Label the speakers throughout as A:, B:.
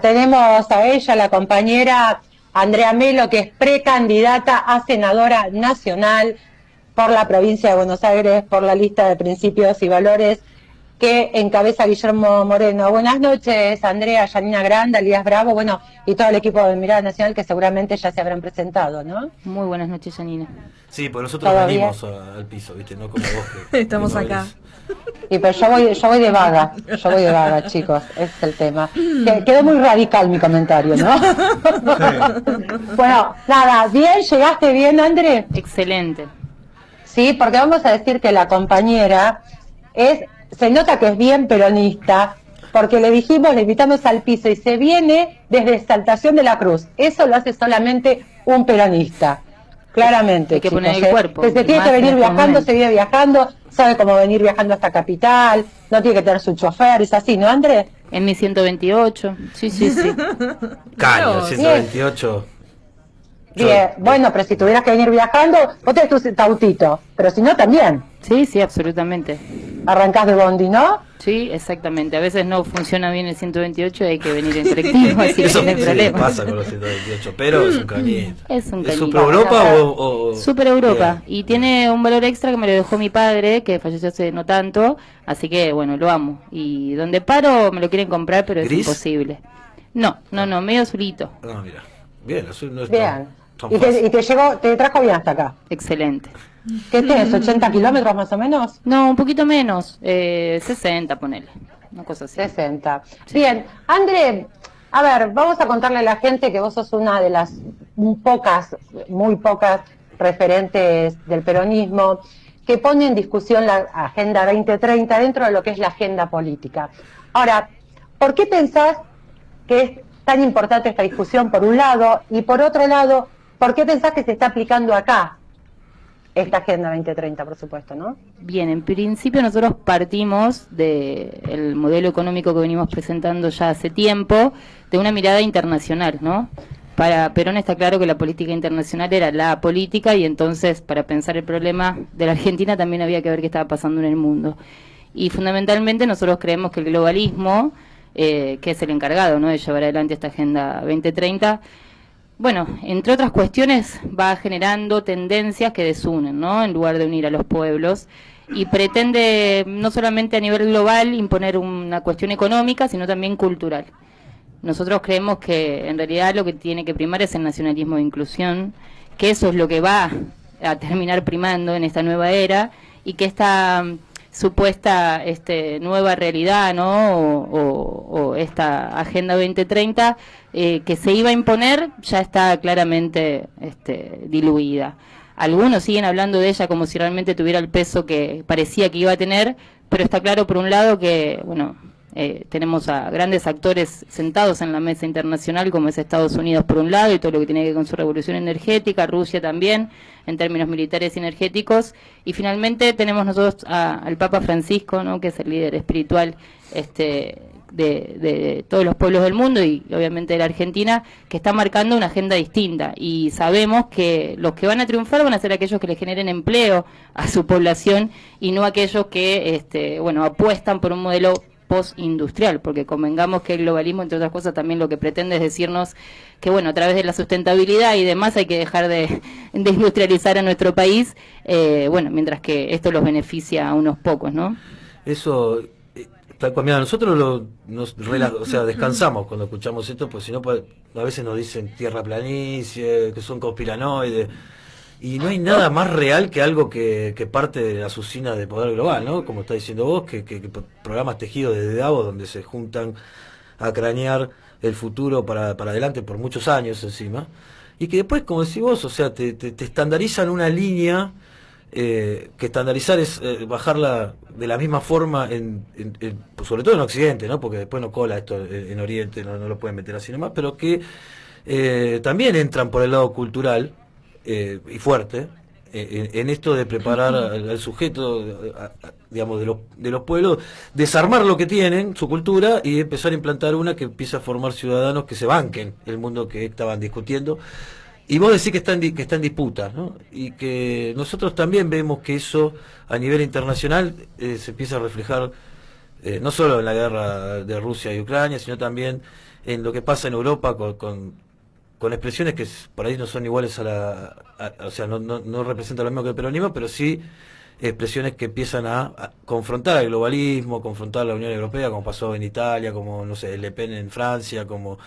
A: Tenemos a ella, la compañera Andrea Melo, que es precandidata a senadora nacional por la provincia de Buenos Aires, por la lista de principios y valores que encabeza Guillermo Moreno. Buenas noches, Andrea, Yanina Granda, Elías Bravo, bueno, y todo el equipo de Mirada Nacional que seguramente ya se habrán presentado, ¿no?
B: Muy buenas noches, Yanina.
C: Sí, porque nosotros venimos al piso, ¿viste? No como vos que
D: estamos acá.
A: Y pero yo voy de vaga, chicos, ese es el tema. Quedó muy radical mi comentario, ¿no? Bueno, nada, bien, ¿llegaste bien, André?
B: Excelente.
A: Sí, porque vamos a decir que la compañera se nota que es bien peronista, porque le invitamos al piso y se viene desde Exaltación de la Cruz. Eso lo hace solamente un peronista. Claramente,
B: hay que
A: chicos,
B: poner el cuerpo.
A: Se tiene que venir viajando, se viene viajando, sabe cómo venir viajando hasta Capital, no tiene que tener su chofer, es así, ¿no, Andrés?
B: En mi 128, sí.
C: Caño, 128.
A: Bien, bueno, pero si tuvieras que venir viajando, vos tenés tu autito, pero si no, también.
B: Sí, absolutamente.
A: Arrancás de bondi, ¿no?
B: Sí, exactamente. A veces no funciona bien el 128 y hay que venir en colectivo, así que no hay problema.
C: Pasa con los 128, pero es un cañito.
B: Es un cañito.
C: ¿Es Super Europa o...?
B: Super Europa. Y tiene un valor extra que me lo dejó mi padre, que falleció hace no tanto, así que, bueno, lo amo. Y donde paro me lo quieren comprar, pero
C: ¿Gris?
B: Es imposible. No, medio azulito.
C: No, mira. Bien, azul no es
A: bien.
C: tan
A: ¿Y te trajo bien hasta acá?
B: Excelente.
A: ¿Qué tenés, 80 kilómetros más o menos?
B: No, un poquito menos, 60, ponele, una cosa así.
A: 60. Bien, André, a ver, vamos a contarle a la gente que vos sos una de las muy pocas referentes del peronismo que pone en discusión la Agenda 2030 dentro de lo que es la agenda política. Ahora, ¿por qué pensás que es tan importante esta discusión por un lado? Y por otro lado, ¿por qué pensás que se está aplicando acá esta Agenda 2030, por supuesto, ¿no?
B: Bien, en principio nosotros partimos del modelo económico que venimos presentando ya hace tiempo, de una mirada internacional, ¿no? Para Perón está claro que la política internacional era la política y entonces para pensar el problema de la Argentina también había que ver qué estaba pasando en el mundo. Y fundamentalmente nosotros creemos que el globalismo, que es el encargado, ¿no?, de llevar adelante esta Agenda 2030, bueno, entre otras cuestiones va generando tendencias que desunen, ¿no?, en lugar de unir a los pueblos, y pretende no solamente a nivel global imponer una cuestión económica, sino también cultural. Nosotros creemos que en realidad lo que tiene que primar es el nacionalismo de inclusión, que eso es lo que va a terminar primando en esta nueva era, y que esta supuesta nueva realidad, ¿no?, o esta Agenda 2030 que se iba a imponer ya está claramente diluida. Algunos siguen hablando de ella como si realmente tuviera el peso que parecía que iba a tener, pero está claro por un lado que, bueno, tenemos a grandes actores sentados en la mesa internacional, como es Estados Unidos por un lado, y todo lo que tiene que ver con su revolución energética, Rusia también, en términos militares y energéticos, y finalmente tenemos nosotros al Papa Francisco, ¿no?, que es el líder espiritual de todos los pueblos del mundo y obviamente de la Argentina, que está marcando una agenda distinta, y sabemos que los que van a triunfar van a ser aquellos que le generen empleo a su población y no aquellos que bueno, apuestan por un modelo postindustrial, porque convengamos que el globalismo, entre otras cosas, también lo que pretende es decirnos que, bueno, a través de la sustentabilidad y demás hay que dejar de industrializar a nuestro país, bueno, mientras que esto los beneficia a unos pocos, ¿no?
C: Eso, tal cual, mira, nosotros o sea, descansamos cuando escuchamos esto, pues si no, a veces nos dicen tierra planicie, que son conspiranoides, y no hay nada más real que algo que parte de la usina de poder global, ¿no? Como está diciendo vos, que programas tejidos desde Davos, donde se juntan a cranear el futuro para adelante por muchos años encima, y que después, como decís vos, o sea, te estandarizan una línea, que estandarizar es bajarla de la misma forma, pues sobre todo en Occidente, ¿no?, porque después no cola esto en Oriente, no lo pueden meter así nomás, pero que también entran por el lado cultural, y fuerte, en esto de preparar al sujeto, digamos, de los pueblos, desarmar lo que tienen, su cultura, y empezar a implantar una que empieza a formar ciudadanos que se banquen el mundo que estaban discutiendo. Y vos decís que está en disputa, ¿no? Y que nosotros también vemos que eso a nivel internacional se empieza a reflejar no solo en la guerra de Rusia y Ucrania, sino también en lo que pasa en Europa con expresiones que por ahí no son iguales o sea, no representan lo mismo que el peronismo, pero sí expresiones que empiezan a confrontar el globalismo, confrontar la Unión Europea, como pasó en Italia, como, no sé, Le Pen en Francia, como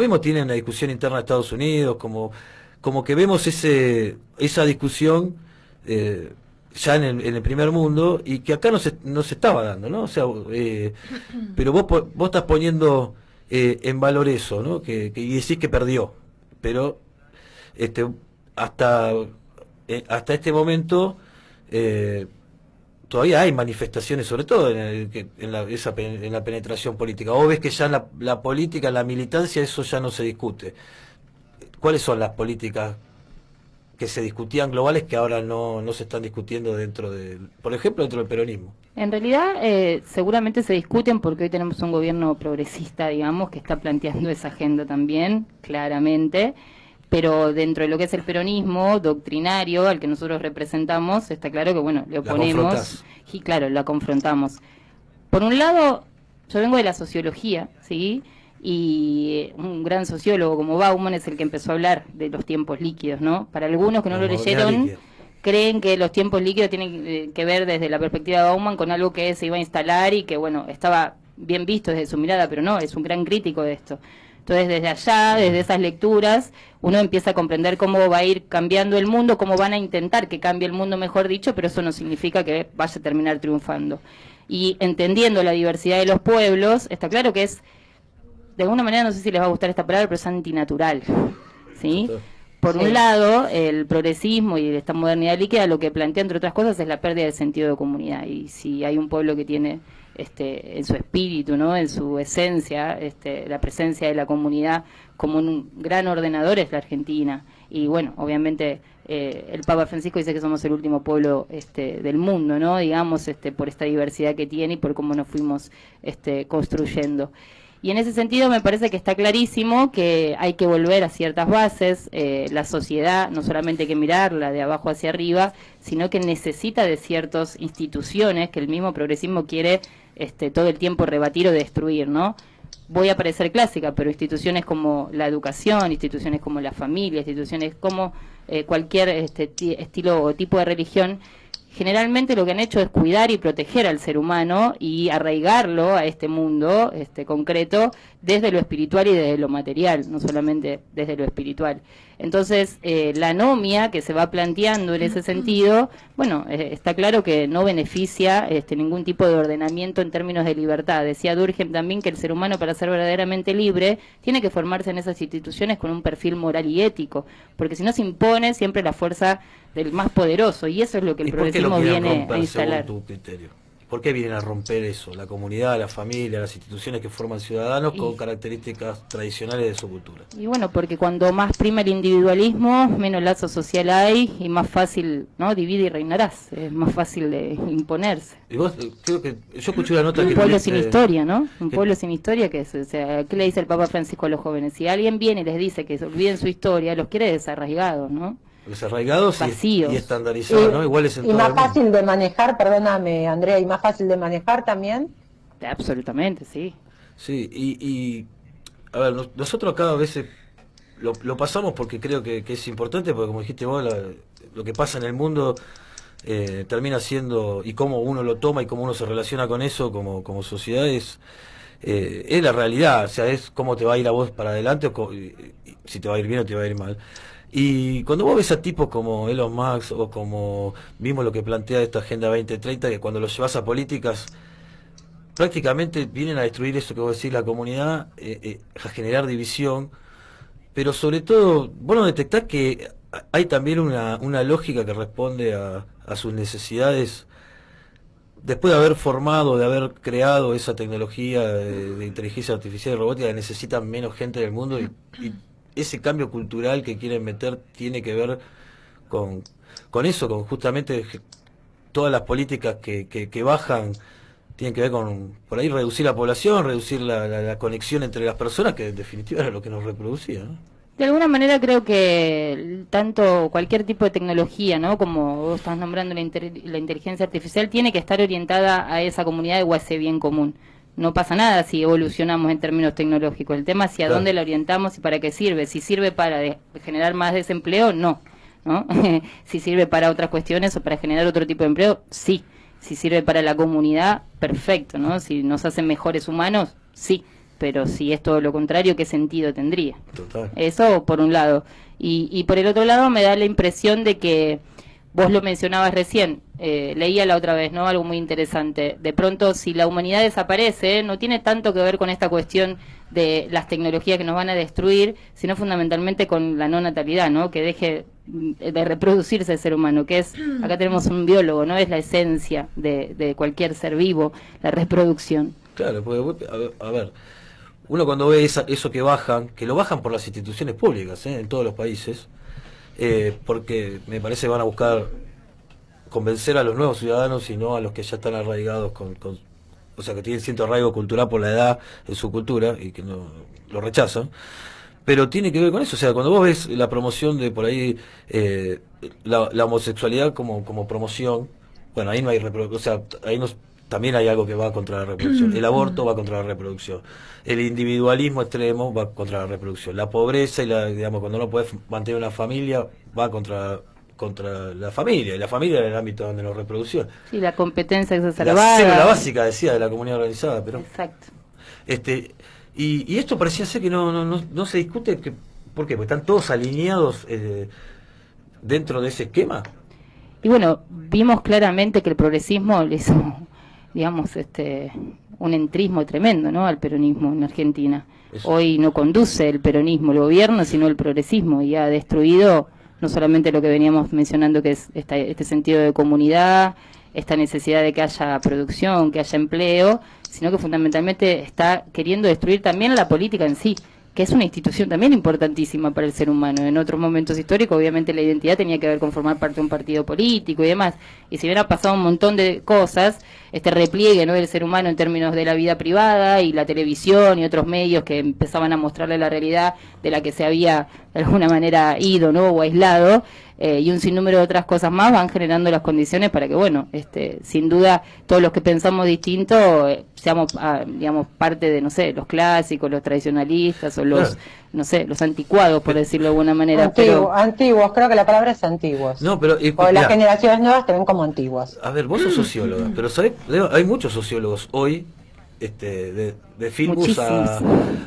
C: mismo tienen una discusión interna de Estados Unidos, como que vemos esa discusión ya en el primer mundo, y que acá no se estaba dando, ¿no? O sea, pero vos estás poniendo en valor eso, ¿no? Y decís que perdió, pero hasta este momento todavía hay manifestaciones, sobre todo en la penetración política. Vos ves que ya en la política, en la militancia, eso ya no se discute. ¿Cuáles son las políticas que se discutían globales que ahora no se están discutiendo por ejemplo, dentro del peronismo?
B: En realidad, seguramente se discuten porque hoy tenemos un gobierno progresista, digamos, que está planteando esa agenda también, claramente, pero dentro de lo que es el peronismo doctrinario al que nosotros representamos, está claro que, bueno, le oponemos y, claro, la confrontamos. Por un lado, yo vengo de la sociología, ¿sí?, y un gran sociólogo como Bauman es el que empezó a hablar de los tiempos líquidos, ¿no? Para algunos que no lo leyeron, creen que los tiempos líquidos tienen que ver desde la perspectiva de Bauman con algo que se iba a instalar y que, bueno, estaba bien visto desde su mirada, pero no, es un gran crítico de esto. Entonces, desde allá, desde esas lecturas, uno empieza a comprender cómo va a ir cambiando el mundo, cómo van a intentar que cambie el mundo, mejor dicho, pero eso no significa que vaya a terminar triunfando. Y entendiendo la diversidad de los pueblos, está claro que es, de alguna manera, no sé si les va a gustar esta palabra, pero es antinatural, ¿sí? Por un lado, el progresismo y esta modernidad líquida lo que plantea, entre otras cosas, es la pérdida del sentido de comunidad. Y si hay un pueblo que tiene en su espíritu, ¿no?, en su esencia, la presencia de la comunidad como un gran ordenador, es la Argentina. Y bueno, obviamente el Papa Francisco dice que somos el último pueblo del mundo, ¿no?, digamos, por esta diversidad que tiene y por cómo nos fuimos construyendo. Y en ese sentido me parece que está clarísimo que hay que volver a ciertas bases. La sociedad no solamente hay que mirarla de abajo hacia arriba, sino que necesita de ciertas instituciones que el mismo progresismo quiere todo el tiempo rebatir o destruir, ¿no? Voy a parecer clásica, pero instituciones como la educación, instituciones como la familia, instituciones como cualquier estilo o tipo de religión, generalmente lo que han hecho es cuidar y proteger al ser humano y arraigarlo a este mundo concreto desde lo espiritual y desde lo material, no solamente desde lo espiritual. Entonces, la anomia que se va planteando en ese sentido, bueno, está claro que no beneficia ningún tipo de ordenamiento en términos de libertad. Decía Durkheim también que el ser humano, para ser verdaderamente libre, tiene que formarse en esas instituciones con un perfil moral y ético, porque si no se impone siempre la fuerza del más poderoso, y eso es lo que el progresismo viene a instalar.
C: Según tu criterio? ¿Por qué vienen a romper eso? La comunidad, la familia, las instituciones que forman ciudadanos con características tradicionales de su cultura.
B: Y bueno, porque cuando más prima el individualismo, menos lazo social hay y más fácil, ¿no? Divide y reinarás. Es más fácil de imponerse.
C: Y vos, creo que yo escuché una nota
B: un
C: que
B: pueblo sin historia, ¿no? Un pueblo sin historia, que es, o sea, ¿qué le dice el Papa Francisco a los jóvenes? Si alguien viene y les dice que se olviden su historia, los quiere desarraigados, ¿no?
C: Desarraigados y estandarizados, ¿no? Iguales en
A: y
C: todo
A: más
C: el mundo.
A: Fácil de manejar, perdóname, Andrea, y más fácil de manejar también.
B: Absolutamente, sí.
C: Sí, y a ver, nosotros acá a veces lo pasamos porque creo que es importante, porque como dijiste vos, lo que pasa en el mundo termina siendo, y cómo uno lo toma y cómo uno se relaciona con eso como sociedad, es la realidad. O sea, es cómo te va a ir a vos para adelante, si te va a ir bien o te va a ir mal. Y cuando vos ves a tipos como Elon Musk, o como vimos lo que plantea esta Agenda 2030, que cuando los llevas a políticas prácticamente vienen a destruir eso que vos decís, la comunidad, a generar división, pero sobre todo vos no detectás que hay también una lógica que responde a sus necesidades después de haber formado, de haber creado esa tecnología de inteligencia artificial y robótica, que necesitan menos gente del mundo, y ese cambio cultural que quieren meter tiene que ver con eso, con justamente todas las políticas que bajan, tienen que ver con, por ahí, reducir la población, reducir la conexión entre las personas, que en definitiva era lo que nos reproducía, ¿no?
B: De alguna manera creo que tanto cualquier tipo de tecnología, ¿no?, como vos estás nombrando la inteligencia artificial, tiene que estar orientada a esa comunidad o a ese bien común. no pasa nada si evolucionamos en términos tecnológicos. El tema es hacia dónde la orientamos y para qué sirve. Si sirve para generar más desempleo, no. Si sirve para otras cuestiones o para generar otro tipo de empleo, sí. Si sirve para la comunidad, perfecto, ¿no? Si nos hacen mejores humanos, sí. Pero si es todo lo contrario, ¿qué sentido tendría?
C: Total.
B: Eso por un lado. Y por el otro lado me da la impresión de que vos lo mencionabas recién, leía la otra vez, ¿no? Algo muy interesante. De pronto, si la humanidad desaparece, no tiene tanto que ver con esta cuestión de las tecnologías que nos van a destruir, sino fundamentalmente con la no natalidad, ¿no? Que deje de reproducirse el ser humano, que es, acá tenemos un biólogo, ¿no? Es la esencia de cualquier ser vivo, la reproducción.
C: Claro, porque, a ver, uno cuando ve eso que lo bajan por las instituciones públicas, en todos los países, porque me parece que van a buscar convencer a los nuevos ciudadanos y no a los que ya están arraigados o sea, que tienen cierto arraigo cultural por la edad en su cultura y que no lo rechazan. Pero tiene que ver con eso, o sea, cuando vos ves la promoción de por ahí, la homosexualidad como promoción, bueno, ahí no hay o sea, ahí también hay algo que va contra la reproducción. El aborto va contra la reproducción. El individualismo extremo va contra la reproducción. La pobreza digamos, cuando no puedes mantener una familia, va contra la familia. Y la familia es el ámbito donde la reproducción.
B: Sí, la competencia exacerbada.
C: La célula básica, decía, de la comunidad organizada. Pero,
B: exacto.
C: Y esto parecía ser que no se discute. ¿Por qué? Porque están todos alineados dentro de ese esquema.
B: Y bueno, vimos claramente que el progresismo le hizo, digamos, un entrismo tremendo, ¿no?, al peronismo en Argentina. Eso. Hoy no conduce el peronismo, el gobierno, sino el progresismo, y ha destruido no solamente lo que veníamos mencionando, que es este sentido de comunidad, esta necesidad de que haya producción, que haya empleo, sino que fundamentalmente está queriendo destruir también la política en sí, que es una institución también importantísima para el ser humano. En otros momentos históricos, obviamente, la identidad tenía que ver con formar parte de un partido político y demás. Y si bien ha pasado un montón de cosas, este repliegue, ¿no?, del ser humano en términos de la vida privada y la televisión y otros medios que empezaban a mostrarle la realidad de la que se había de alguna manera ido, ¿no?, o aislado, y un sinnúmero de otras cosas más van generando las condiciones para que, bueno, sin duda, todos los que pensamos distinto seamos, digamos, parte de, no sé, los clásicos, los tradicionalistas o los, claro, no sé, los anticuados, por decirlo de alguna manera.
A: Antiguos, creo que la palabra es antiguos.
C: No, pero
A: o las generaciones nuevas te ven como antiguos.
C: A ver, vos sos socióloga, pero ¿sabés? Hay muchos sociólogos hoy, de Filbus a...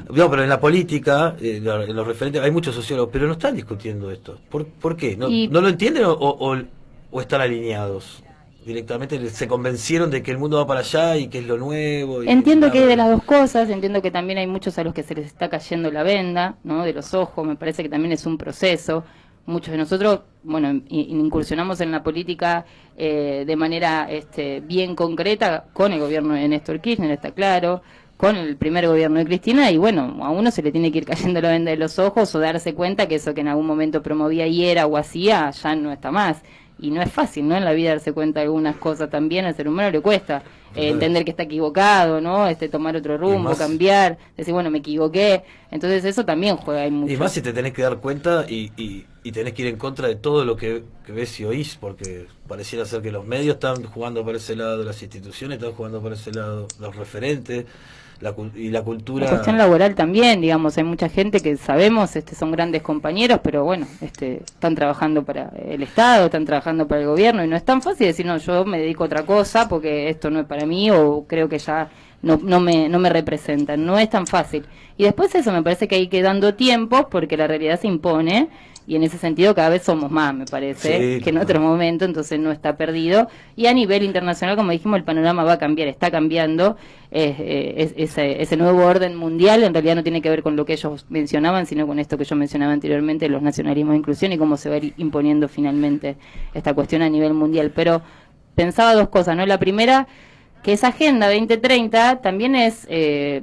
C: No, pero en la política, en los referentes, hay muchos sociólogos, pero no están discutiendo esto. ¿Por qué? ¿No lo entienden o están alineados? Directamente se convencieron de que el mundo va para allá y que es lo nuevo.
B: Entiendo que hay de las dos cosas, entiendo que también hay muchos a los que se les está cayendo la venda, ¿no?, de los ojos, me parece que también es un proceso. Muchos de nosotros, bueno, incursionamos en la política de manera bien concreta con el gobierno de Néstor Kirchner, está claro, con el primer gobierno de Cristina, y bueno, a uno se le tiene que ir cayendo la venda de los ojos o darse cuenta que eso que en algún momento promovía y era o hacía ya no está más. Y no es fácil, ¿no?, en la vida darse cuenta de algunas cosas también. Al ser humano le cuesta entender que está equivocado, ¿no?, tomar otro rumbo, cambiar, decir, bueno, me equivoqué. Entonces eso también juega ahí mucho.
C: Y más si te tenés que dar cuenta y tenés que ir en contra de todo lo que ves y oís, porque pareciera ser que los medios están jugando por ese lado, las instituciones están jugando por ese lado, los referentes, y la cultura.
B: La cuestión laboral también, digamos, hay mucha gente que sabemos son grandes compañeros, pero bueno, están trabajando para el Estado, están trabajando para el gobierno, y no es tan fácil decir, no, yo me dedico a otra cosa porque esto no es para mí, o creo que ya no me representan. No es tan fácil. Y después eso, me parece que hay que dando tiempo porque la realidad se impone, y en ese sentido cada vez somos más, me parece, sí, que en otro momento, entonces no está perdido. Y a nivel internacional, como dijimos, el panorama va a cambiar, está cambiando. Ese nuevo orden mundial en realidad no tiene que ver con lo que ellos mencionaban, sino con esto que yo mencionaba anteriormente, los nacionalismos de inclusión y cómo se va a ir imponiendo finalmente esta cuestión a nivel mundial. Pero pensaba dos cosas, ¿no? La primera, que esa Agenda 2030 también es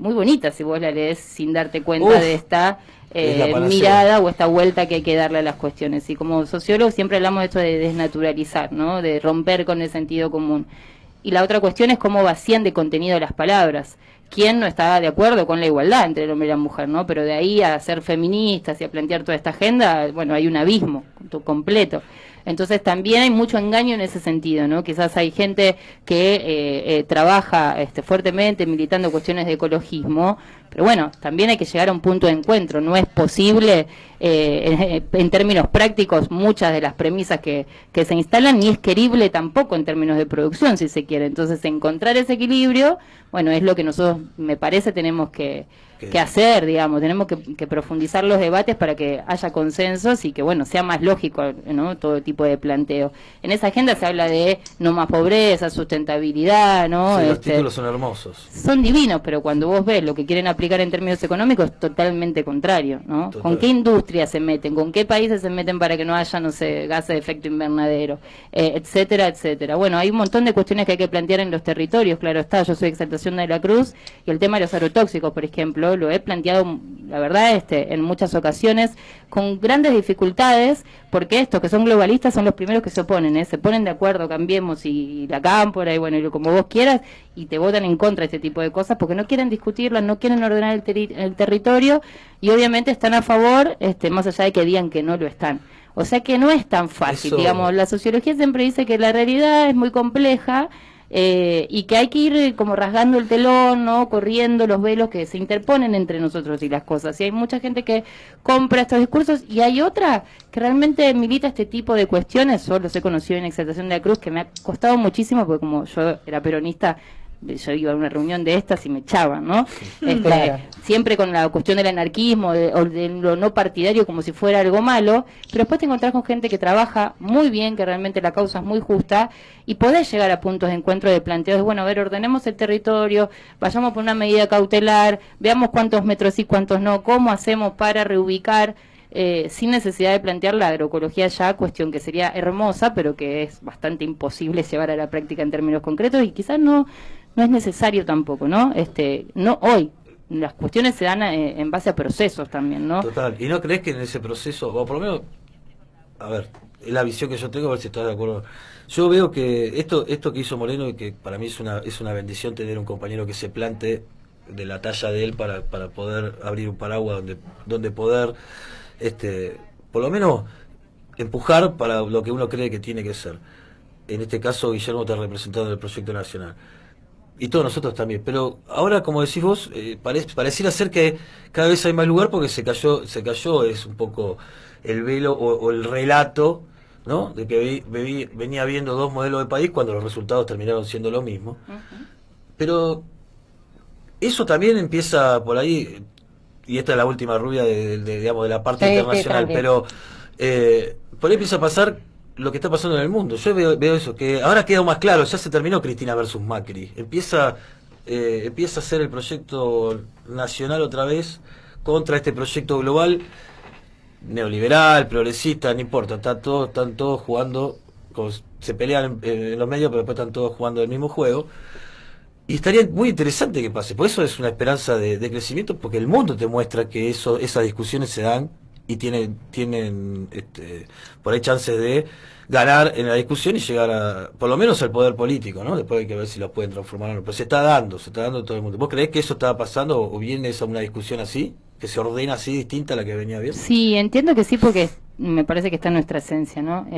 B: muy bonita si vos la lees sin darte cuenta de esta mirada o esta vuelta que hay que darle a las cuestiones. Y como sociólogos siempre hablamos de esto de desnaturalizar, ¿no?, de romper con el sentido común. Y la otra cuestión es cómo vacían de contenido las palabras. ¿Quién no está de acuerdo con la igualdad entre el hombre y la mujer, no? Pero de ahí a ser feministas y a plantear toda esta agenda, bueno, hay un abismo completo. Entonces también hay mucho engaño en ese sentido, ¿no? Quizás hay gente que trabaja fuertemente militando cuestiones de ecologismo, pero bueno, también hay que llegar a un punto de encuentro. No es posible, en términos prácticos, muchas de las premisas que se instalan, ni es querible tampoco en términos de producción, si se quiere. Entonces, encontrar ese equilibrio, bueno, es lo que nosotros, me parece, tenemos que hacer, digamos. Tenemos que profundizar los debates para que haya consensos y que, bueno, sea más lógico, ¿no?, todo tipo de planteo. En esa agenda se habla de no más pobreza, sustentabilidad, ¿no?
C: Sí, los títulos son hermosos.
B: Son divinos, pero cuando vos ves lo que quieren aplicar en términos económicos, es totalmente contrario, ¿no?
C: Total.
B: ¿Con qué industria se meten? ¿Con qué países se meten para que no haya, no sé, gases de efecto invernadero? Etcétera, etcétera. Bueno, hay un montón de cuestiones que hay que plantear en los territorios, claro está. Yo soy Exaltación de la Cruz y el tema de los agrotóxicos, por ejemplo, lo he planteado, la verdad, en muchas ocasiones, con grandes dificultades, porque estos que son globalistas son los primeros que se oponen, se ponen de acuerdo, cambiemos y la cámpora y bueno, y como vos quieras, y te votan en contra de este tipo de cosas porque no quieren discutirlas, no quieren ordenar el territorio y obviamente están a favor, más allá de que digan que no lo están. O sea que no es tan fácil, digamos, la sociología siempre dice que la realidad es muy compleja, y que hay que ir como rasgando el telón, ¿no?, corriendo los velos que se interponen entre nosotros y las cosas. Y hay mucha gente que compra estos discursos y hay otra que realmente milita este tipo de cuestiones. Yo los he conocido en Exaltación de la Cruz, que me ha costado muchísimo porque como yo era peronista, yo iba a una reunión de estas y me echaban, ¿no?
A: Claro.
B: Siempre con la cuestión del anarquismo o de lo no partidario como si fuera algo malo, pero después te encontrás con gente que trabaja muy bien, que realmente la causa es muy justa y podés llegar a puntos de encuentro de planteos de, bueno, a ver, ordenemos el territorio, vayamos por una medida cautelar, veamos cuántos metros sí, cuántos no, cómo hacemos para reubicar, sin necesidad de plantear la agroecología ya, cuestión que sería hermosa, pero que es bastante imposible llevar a la práctica en términos concretos y quizás no es necesario tampoco, ¿no? No hoy. Las cuestiones se dan en base a procesos también, ¿no?
C: Total. ¿Y no crees que en ese proceso, o por lo menos, a ver, es la visión que yo tengo, a ver si estás de acuerdo? Yo veo que esto que hizo Moreno, y que para mí es una bendición tener un compañero que se plante de la talla de él para poder abrir un paraguas donde poder, por lo menos, empujar para lo que uno cree que tiene que ser. En este caso, Guillermo está representando el proyecto nacional. Y todos nosotros también, pero ahora, como decís vos, pareciera ser que cada vez hay más lugar porque se cayó es un poco el velo o el relato, ¿no?, de que venía viendo dos modelos de país cuando los resultados terminaron siendo lo mismo. Uh-huh. Pero eso también empieza por ahí, y esta es la última rubia digamos, de la parte internacional, pero por ahí empieza a pasar lo que está pasando en el mundo. Yo veo eso, que ahora queda más claro, ya se terminó Cristina versus Macri. Empieza a ser el proyecto nacional otra vez contra este proyecto global, neoliberal, progresista, no importa, están todos jugando, se pelean en los medios, pero después están todos jugando el mismo juego. Y estaría muy interesante que pase, por eso es una esperanza de crecimiento, porque el mundo te muestra que esas discusiones se dan y tienen por ahí chances de ganar en la discusión y llegar por lo menos al poder político, ¿no? Después hay que ver si lo pueden transformar o no, pero se está dando todo el mundo. ¿Vos creés que eso está pasando o viene esa una discusión así, que se ordena así distinta a la que venía bien?
B: Sí, entiendo que sí, porque me parece que está en nuestra esencia, ¿no?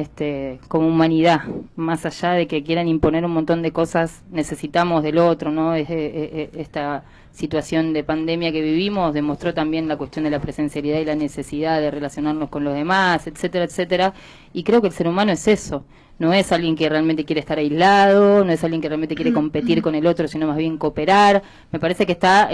B: Como humanidad, más allá de que quieran imponer un montón de cosas, necesitamos del otro, ¿no? Esta situación de pandemia que vivimos demostró también la cuestión de la presencialidad y la necesidad de relacionarnos con los demás, etcétera, etcétera, y creo que el ser humano es eso. No es alguien que realmente quiere estar aislado, no es alguien que realmente quiere competir con el otro, sino más bien cooperar. Me parece que está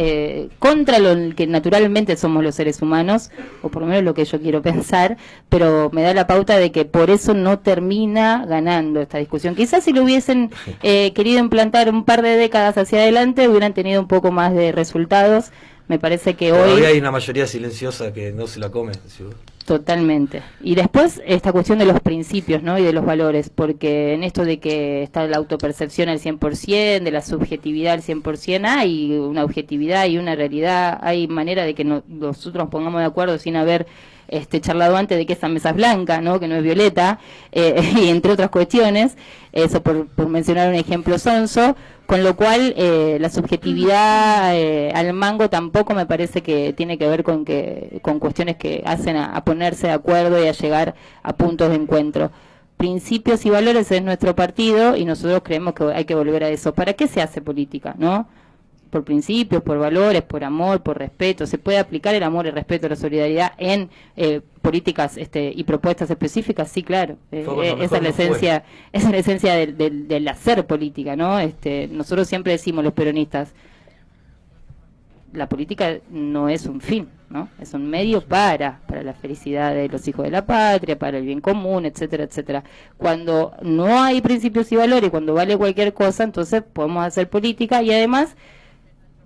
B: contra lo que naturalmente somos los seres humanos, o por lo menos lo que yo quiero pensar, pero me da la pauta de que por eso no termina ganando esta discusión. Quizás si lo hubiesen querido implantar un par de décadas hacia adelante, hubieran tenido un poco más de resultados. Me parece que hoy...
C: Todavía hay una mayoría silenciosa que no se la come, ¿sí?
B: Totalmente. Y después esta cuestión de los principios, ¿no?, y de los valores, porque en esto de que está la autopercepción al 100%, de la subjetividad al 100%, hay una objetividad y una realidad, hay manera de que nosotros nos pongamos de acuerdo sin haber charlado antes de que esa mesa es blanca, ¿no?, que no es violeta, y entre otras cuestiones, eso por mencionar un ejemplo sonso, con lo cual la subjetividad al mango tampoco me parece que tiene que ver con cuestiones que hacen a ponerse de acuerdo y a llegar a puntos de encuentro. principios y valores es nuestro partido y nosotros creemos que hay que volver a eso. ¿Para qué se hace política, no? Por principios, por valores, por amor, por respeto. ¿Se puede aplicar el amor, el respeto, la solidaridad en políticas y propuestas específicas? Sí, claro. Esa es la esencia del hacer política, ¿no? Nosotros siempre decimos, los peronistas, la política no es un fin, ¿no? Es un medio para la felicidad de los hijos de la patria, para el bien común, etcétera, etcétera. Cuando no hay principios y valores, cuando vale cualquier cosa, entonces podemos hacer política y además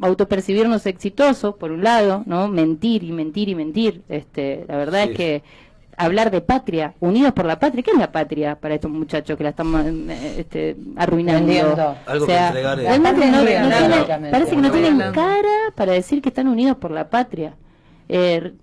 B: autopercibirnos exitosos, por un lado, ¿no? Mentir y mentir y mentir. La verdad es que hablar de patria, unidos por la patria, ¿qué es la patria para estos muchachos que la están arruinando?
C: Algo
B: o sea,
C: que entregar
B: parece que no tienen cara para decir que están unidos por la patria.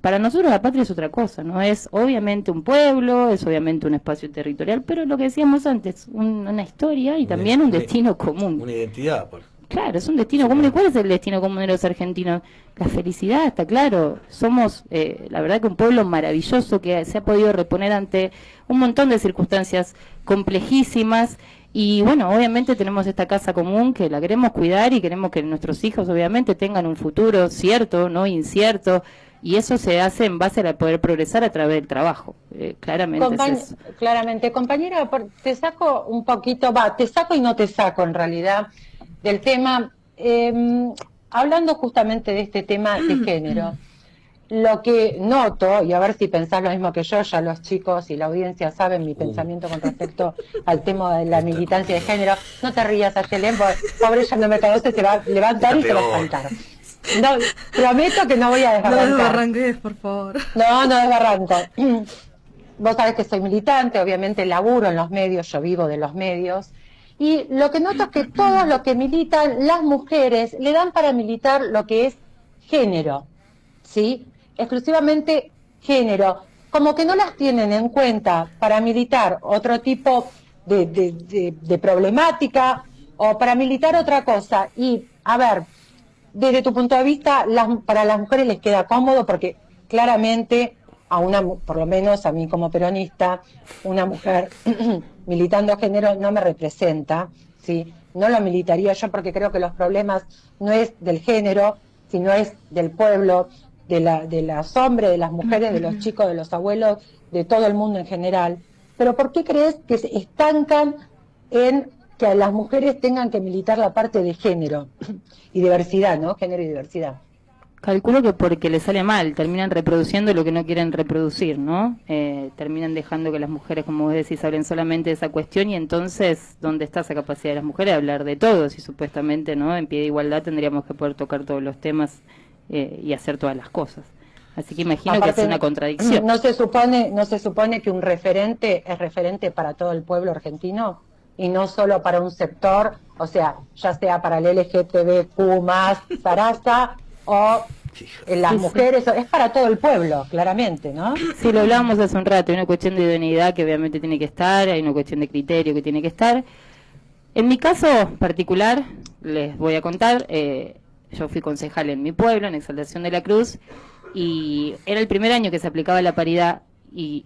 B: Para nosotros la patria es otra cosa, no es obviamente un pueblo, es obviamente un espacio territorial, pero lo que decíamos antes, una historia y también un destino común.
C: Una identidad,
B: Claro, es un destino común. ¿Y cuál es el destino común de los argentinos? La felicidad, está claro. Somos, la verdad, que un pueblo maravilloso que se ha podido reponer ante un montón de circunstancias complejísimas. Y bueno, obviamente tenemos esta casa común que la queremos cuidar y queremos que nuestros hijos, obviamente, tengan un futuro cierto, no incierto. Y eso se hace en base a poder progresar a través del trabajo. Claramente es eso.
A: Claramente. Compañera, te saco un poquito, te saco y no te saco en realidad del tema, hablando justamente de este tema de género, lo que noto, y a ver si pensás lo mismo que yo, ya los chicos y la audiencia saben mi pensamiento con respecto al tema de la militancia de género. No te rías, Ayelen, pobre, ella no me conoce, se va a levantar y se va a espantar. No, prometo que no voy a desbarrancar.
D: No desbarranques, por favor.
A: No desbarranco. Vos sabés que soy militante, obviamente laburo en los medios, yo vivo de los medios. Y lo que noto es que todos los que militan, las mujeres, le dan para militar lo que es género, ¿sí? Exclusivamente género. Como que no las tienen en cuenta para militar otro tipo de problemática o para militar otra cosa. Y, a ver, desde tu punto de vista, para las mujeres les queda cómodo porque claramente, por lo menos a mí como peronista, una mujer militando a género no me representa, ¿sí? No lo militaría yo porque creo que los problemas no es del género, sino es del pueblo, de los hombres, de las mujeres, de los chicos, de los abuelos, de todo el mundo en general. Pero ¿por qué crees que se estancan en que las mujeres tengan que militar la parte de género y diversidad, ¿no? Género y diversidad.
B: Calculo que porque les sale mal, terminan reproduciendo lo que no quieren reproducir, ¿no? Terminan dejando que las mujeres, como vos decís, hablen solamente de esa cuestión y entonces, ¿dónde está esa capacidad de las mujeres de hablar de todo? Si supuestamente, ¿no? En pie de igualdad tendríamos que poder tocar todos los temas y hacer todas las cosas. Así que imagino
A: Aparte,
B: que es una contradicción.
A: ¿No se supone que un referente es referente para todo el pueblo argentino y no solo para un sector, o sea, ya sea para el LGTBQ+, Sarasa, o las mujeres, es para todo el pueblo, claramente, ¿no?
B: Sí, lo hablábamos hace un rato, hay una cuestión de idoneidad que obviamente tiene que estar, hay una cuestión de criterio que tiene que estar. En mi caso particular, les voy a contar, yo fui concejal en mi pueblo, en Exaltación de la Cruz, y era el primer año que se aplicaba la paridad, y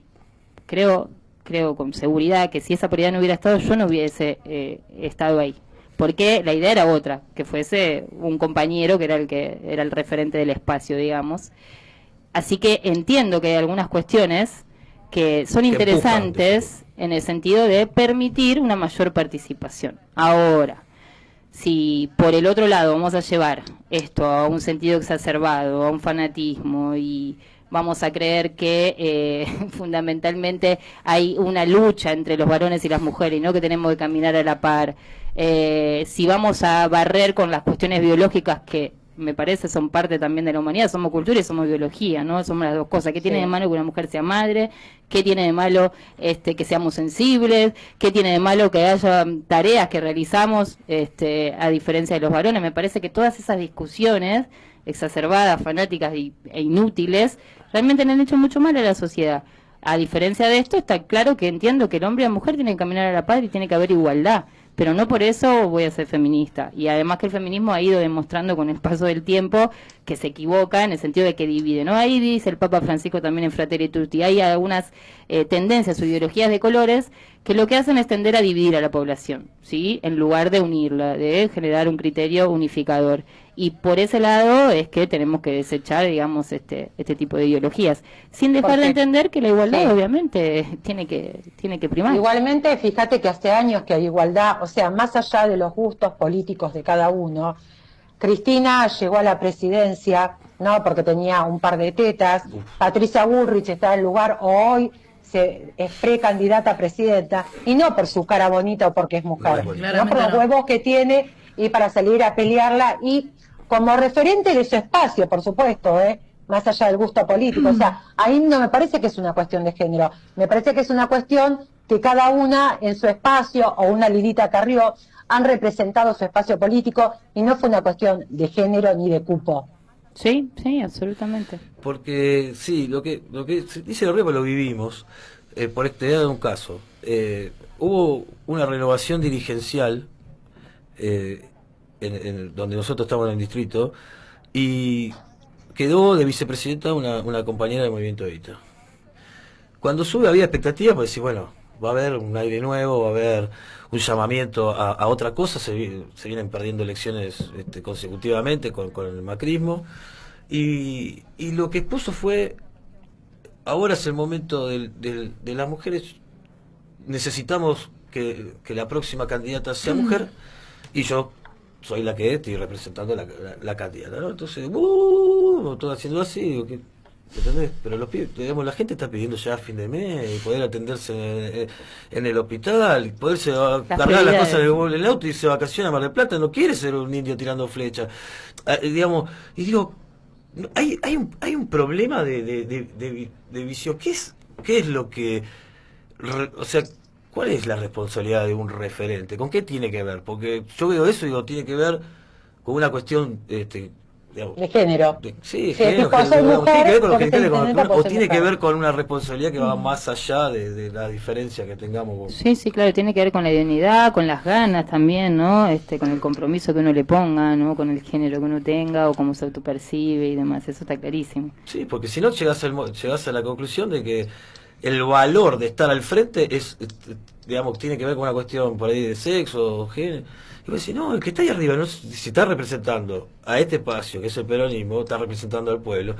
B: creo con seguridad que si esa paridad no hubiera estado, yo no hubiese estado ahí. Porque la idea era otra, que fuese un compañero que era el referente del espacio, digamos. Así que entiendo que hay algunas cuestiones que son interesantes en el sentido de permitir una mayor participación. Ahora, si por el otro lado vamos a llevar esto a un sentido exacerbado, a un fanatismo y vamos a creer que fundamentalmente hay una lucha entre los varones y las mujeres y no que tenemos que caminar a la par, si vamos a barrer con las cuestiones biológicas que me parece son parte también de la humanidad, somos cultura y somos biología, ¿no? Somos las dos cosas. ¿Qué tiene de malo que una mujer sea madre? ¿Qué tiene de malo que seamos sensibles? ¿Qué tiene de malo que haya tareas que realizamos a diferencia de los varones? Me parece que todas esas discusiones exacerbadas, fanáticas e inútiles realmente le han hecho mucho mal a la sociedad. A diferencia de esto, está claro que entiendo que el hombre y la mujer tienen que caminar a la par y tiene que haber igualdad, pero no por eso voy a ser feminista. Y además que el feminismo ha ido demostrando con el paso del tiempo que se equivoca en el sentido de que divide, ¿no? Ahí dice el Papa Francisco también en Fratelli Tutti, hay algunas tendencias o ideologías de colores que lo que hacen es tender a dividir a la población, ¿sí? En lugar de unirla, de generar un criterio unificador. Y por ese lado es que tenemos que desechar, digamos, este tipo de ideologías, sin dejar de entender que la igualdad obviamente tiene que primar.
A: Igualmente, fíjate que hace años que hay igualdad, o sea, más allá de los gustos políticos de cada uno. Cristina llegó a la presidencia, no porque tenía un par de tetas. Patricia Bullrich está en el lugar, o hoy es precandidata a presidenta, y no por su cara bonita o porque es mujer, no por los huevos que tiene y para salir a pelearla, y como referente de su espacio, por supuesto, más allá del gusto político. O sea, ahí no me parece que es una cuestión de género, me parece que es una cuestión que cada una en su espacio, o una Lidita Carrió, han representado su espacio político, y no fue una cuestión de género ni de cupo.
B: Sí, sí, absolutamente.
C: Porque sí, lo que se dice de arriba lo vivimos. Por este de un caso, hubo una renovación dirigencial donde nosotros estamos en el distrito, y quedó de vicepresidenta una compañera del Movimiento Evita. Cuando sube había expectativas, pues decir, bueno, va a haber un aire nuevo, va a haber un llamamiento a otra cosa. Se vienen perdiendo elecciones consecutivamente con el macrismo, y lo que expuso fue: ahora es el momento de las mujeres, necesitamos que la próxima candidata sea mujer, y yo soy la que estoy representando la candidata, ¿no? Entonces, todo haciendo así, digo, ¿entendés? Pero digamos, la gente está pidiendo ya a fin de mes poder atenderse en el hospital, poderse cargar las cosas en el auto y irse de vacaciones a Mar del Plata. No quiere ser un indio tirando flechas, digamos. Y digo, hay un problema de visión. ¿Qué es lo que, o sea, cuál es la responsabilidad de un referente? ¿Con qué tiene que ver? Porque yo veo eso y digo, tiene que ver con una cuestión digamos,
A: de género.
C: Sí, género, tiene que ver con lo que o tiene que ver con una responsabilidad que va más allá de la diferencia que tengamos.
B: Sí, sí, claro, tiene que ver con la identidad, con las ganas también, ¿no? Con el compromiso que uno le ponga, ¿no? Con el género que uno tenga, o cómo se autopercibe y demás, eso está clarísimo.
C: Sí, porque si no llegás a la conclusión de que el valor de estar al frente digamos, tiene que ver con una cuestión por ahí de sexo, género. Y vos decís, no, el que está ahí arriba, no, si está representando a este espacio, que es el peronismo, está representando al pueblo,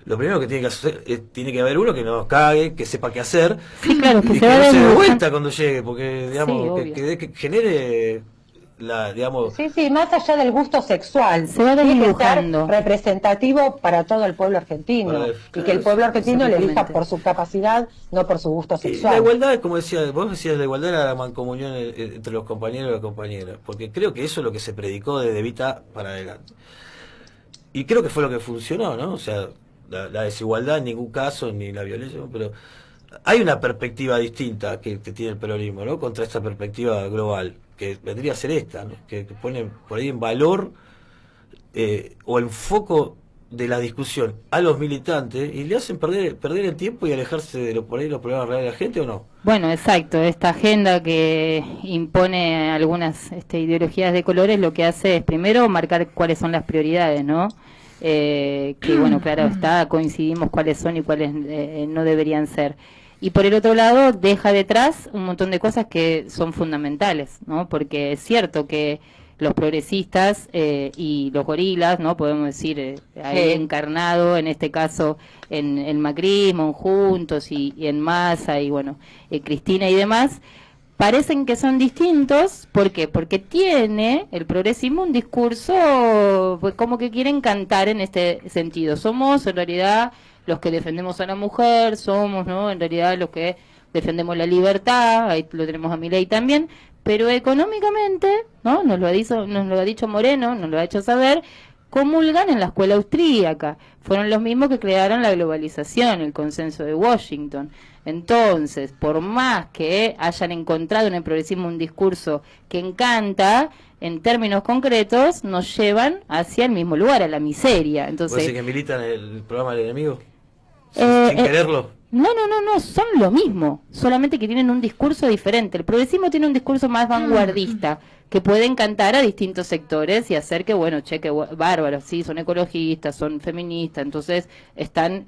C: lo primero que tiene que hacer tiene que haber uno que no cague, que sepa qué hacer,
B: sí, claro, que
C: y que no se dé vuelta cuando llegue, porque digamos, sí, que genere digamos...
A: Sí, más allá del gusto sexual,
B: se va
A: tiene que ser representativo para todo el pueblo argentino, y que el pueblo argentino le elija por su capacidad, no por su gusto sexual.
C: La igualdad, como vos decías, la igualdad era la mancomunión entre los compañeros y las compañeras, porque creo que eso es lo que se predicó desde Evita para adelante. Y creo que fue lo que funcionó, ¿no? O sea, la desigualdad en ningún caso, ni la violencia, pero hay una perspectiva distinta que tiene el peronismo, ¿no? Contra esta perspectiva global, que vendría a ser esta, ¿no? Que pone por ahí en valor o en foco de la discusión a los militantes, y le hacen perder el tiempo y alejarse de por ahí los problemas reales de la gente, ¿o no?
B: Bueno, exacto, esta agenda que impone algunas ideologías de colores lo que hace es primero marcar cuáles son las prioridades, ¿no? Que bueno, claro está, coincidimos cuáles son y cuáles no deberían ser. Y por el otro lado deja detrás un montón de cosas que son fundamentales, ¿no? Porque es cierto que los progresistas y los gorilas, ¿no? Podemos decir, ahí encarnado en este caso en el macrismo, en Juntos y en Massa y bueno, Cristina y demás, parecen que son distintos. ¿Por qué? Porque tiene el progresismo un discurso pues, como que quieren cantar en este sentido. Somos en realidad los que defendemos a la mujer, somos, ¿no? En realidad los que defendemos la libertad, ahí lo tenemos a Milei también, pero económicamente, ¿no? Nos lo ha dicho Moreno, nos lo ha hecho saber, comulgan en la escuela austríaca. Fueron los mismos que crearon la globalización, el consenso de Washington. Entonces, por más que hayan encontrado en el progresismo un discurso que encanta, en términos concretos, nos llevan hacia el mismo lugar, a la miseria. Entonces,
C: ¿Vos decís que militan el programa del enemigo? ¿Sin quererlo?
B: No, son lo mismo, solamente que tienen un discurso diferente. El progresismo tiene un discurso más vanguardista, que puede encantar a distintos sectores y hacer que, bueno, che, que bárbaros, sí, son ecologistas, son feministas, entonces están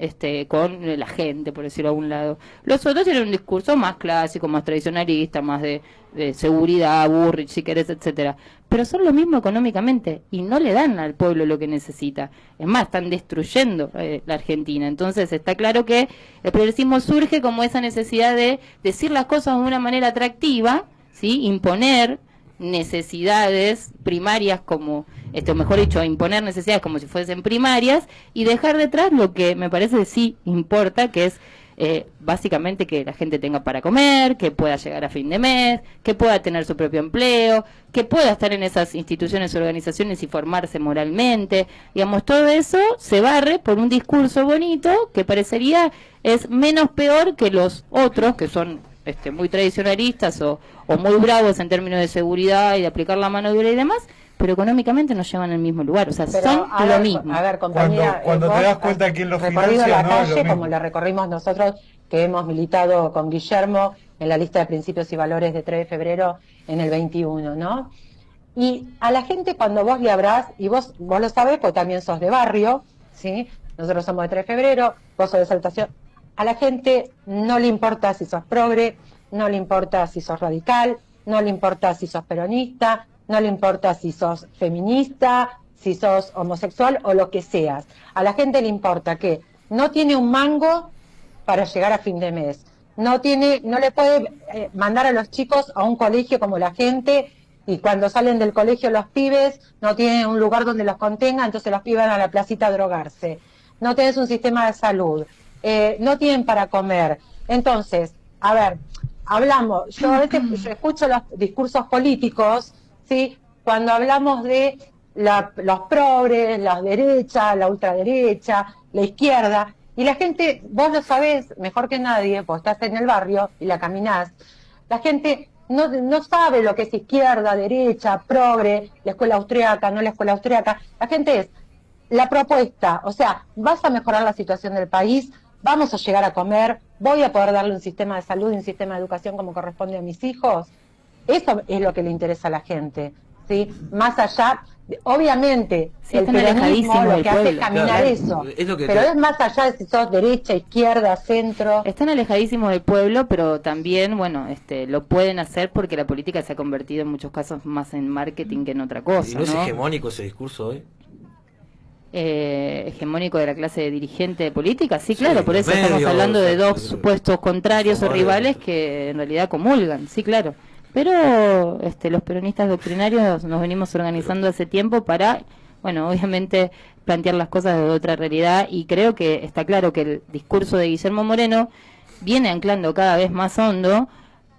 B: con la gente, por decirlo a un lado. Los otros tienen un discurso más clásico, más tradicionalista, más de seguridad, Burrich, si querés, etcétera. Pero son lo mismo económicamente y no le dan al pueblo lo que necesita. Es más, están destruyendo la Argentina. Entonces está claro que el progresismo surge como esa necesidad de decir las cosas de una manera atractiva, ¿sí? Imponer necesidades primarias como, mejor dicho, imponer necesidades como si fuesen primarias y dejar detrás lo que me parece sí importa, que es básicamente que la gente tenga para comer, que pueda llegar a fin de mes, que pueda tener su propio empleo, que pueda estar en esas instituciones, organizaciones y formarse moralmente. Digamos, todo eso se barre por un discurso bonito que parecería es menos peor que los otros, que son muy tradicionalistas o muy bravos en términos de seguridad y de aplicar la mano dura y demás, pero económicamente nos llevan al mismo lugar, o sea, pero, son lo mismo.
A: A ver, compañera,
D: cuando te das cuenta quién lo financia,
A: recorrido la calle,
D: no
A: como la recorrimos nosotros, que hemos militado con Guillermo en la lista de principios y valores de 3 de febrero en el 21, ¿no? Y a la gente cuando vos le hablás, y vos lo sabés, porque también sos de barrio, ¿sí? Nosotros somos de 3 de febrero, vos sos de Saltación. A la gente no le importa si sos progre, no le importa si sos radical, no le importa si sos peronista, no le importa si sos feminista, si sos homosexual o lo que seas. A la gente le importa que no tiene un mango para llegar a fin de mes. No le puede mandar a los chicos a un colegio como la gente, y cuando salen del colegio los pibes no tienen un lugar donde los contenga, entonces los pibes van a la placita a drogarse. No tenés un sistema de salud. No tienen para comer. Entonces, a ver, hablamos, yo a veces yo escucho los discursos políticos, ¿sí? Cuando hablamos de los progres, la derecha, la ultraderecha, la izquierda, y la gente, vos lo sabés mejor que nadie, porque estás en el barrio y la caminás, la gente no sabe lo que es izquierda, derecha, progre, la escuela austríaca, no la escuela austríaca. La gente es la propuesta, o sea, vas a mejorar la situación del país, vamos a llegar a comer, voy a poder darle un sistema de salud y un sistema de educación como corresponde a mis hijos. Eso es lo que le interesa a la gente, ¿sí? Más allá, obviamente,
B: sí,
A: el peronismo lo que hace es caminar, claro,
C: eso. Pero
A: es más allá de si sos derecha, izquierda, centro.
B: Están alejadísimos del pueblo, pero también, bueno, lo pueden hacer porque la política se ha convertido en muchos casos más en marketing que en otra cosa.
C: ¿Y no es hegemónico ese discurso hoy?
B: Hegemónico de la clase de dirigente de política, sí, claro, por eso estamos hablando de dos supuestos contrarios o rivales que en realidad comulgan, sí, claro. Pero los peronistas doctrinarios nos venimos organizando hace tiempo para, bueno, obviamente plantear las cosas de otra realidad, y creo que está claro que el discurso de Guillermo Moreno viene anclando cada vez más hondo.